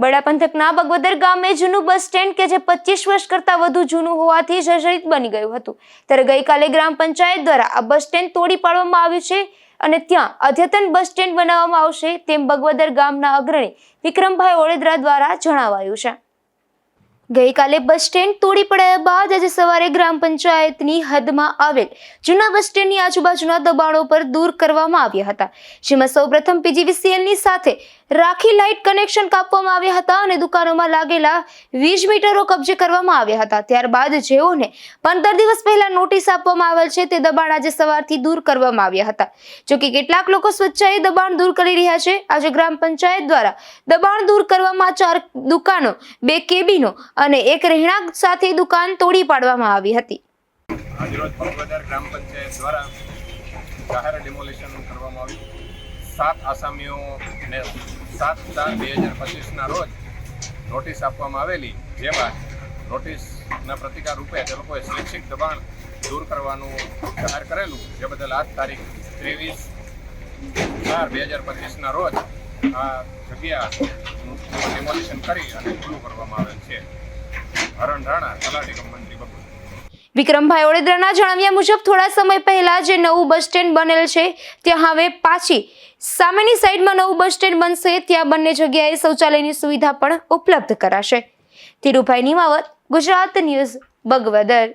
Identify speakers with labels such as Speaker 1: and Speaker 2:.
Speaker 1: બડા પંથકના બગવદર ગામે જૂનું બસ સ્ટેન્ડ કે જે 25 વર્ષ કરતા વધુ જૂનું હોવાથી જર્જરિત બની ગયું હતું, ત્યારે ગઈકાલે ગ્રામ પંચાયત દ્વારા આ બસ સ્ટેન્ડ તોડી પાડવામાં આવ્યું છે અને ત્યાં અદ્યતન બસ સ્ટેન્ડ બનાવવામાં આવશે તેમ બગવદર ગામના અગ્રણી વિક્રમભાઈ ઓળેદરા દ્વારા જણાવાયું છે। ગઈકાલે બસ સ્ટેન્ડ તોડી પડાયા બાદ આજે સવારે ગ્રામ પંચાયતની હદમાં આવેલ જૂના બસ સ્ટેન્ડની આજુબાજુના દબાણો પર દૂર કરવામાં આવ્યા હતા, જેમાં સૌપ્રથમ પીજીવીસીએલની સાથે રાખી લાઇટ કનેક્શન કાપવામાં આવ્યા હતા અને દુકાનોમાં લાગેલા વીજ મીટરો કબજે કરવામાં આવ્યા હતા। ત્યારબાદ જેઓને 15 દિવસ પહેલા નોટિસ આપવામાં આવેલ છે તે દબાણ આજે સવારથી દૂર કરવામાં આવ્યા હતા, જો કે કેટલાક લોકો સ્વેચ્છાએ દબાણ દૂર કરી રહ્યા છે। આજે ગ્રામ પંચાયત દ્વારા દબાણ દૂર કરવામાં 4 દુકાનો, 2 કેબિનો અને એક રહેણાંક સાથે દુકાન તોડી પાડવામાં આવી હતી।
Speaker 2: આજરોજ બગવદર ગ્રામ પંચાયત દ્વારા જાહેર ડિમોલિશન કરવામાં આવ્યું। 7 આસામીઓને 7/4/2025 રોજ નોટિસ આપવામાં આવેલી, જે બાદ નોટિસના પ્રતિકાર રૂપે તે લોકોએ સ્વૈચ્છિક દબાણ દૂર કરવાનું જાહેર કરેલું, જે બદલ આજ તારીખ 23/4/2025 રોજ આ જગ્યા ડિમોલિશન કરી અને ખુલ્લું કરવામાં આવેલ છે। હરણ રાણા, તલાટી કમ મંત્રી બગવદર।
Speaker 1: વિક્રમભાઈ ઓળેદરાના જણાવ્યા મુજબ થોડા સમય પહેલા જે નવું બસ સ્ટેન્ડ બનેલ છે ત્યાં હવે પાછી સામેની સાઈડમાં નવું બસ સ્ટેન્ડ બનશે, ત્યાં બંને જગ્યાએ શૌચાલયની સુવિધા પણ ઉપલબ્ધ કરાશે। ધીરુભાઈ નિમાવત, ગુજરાત ન્યૂઝ, બગવદર।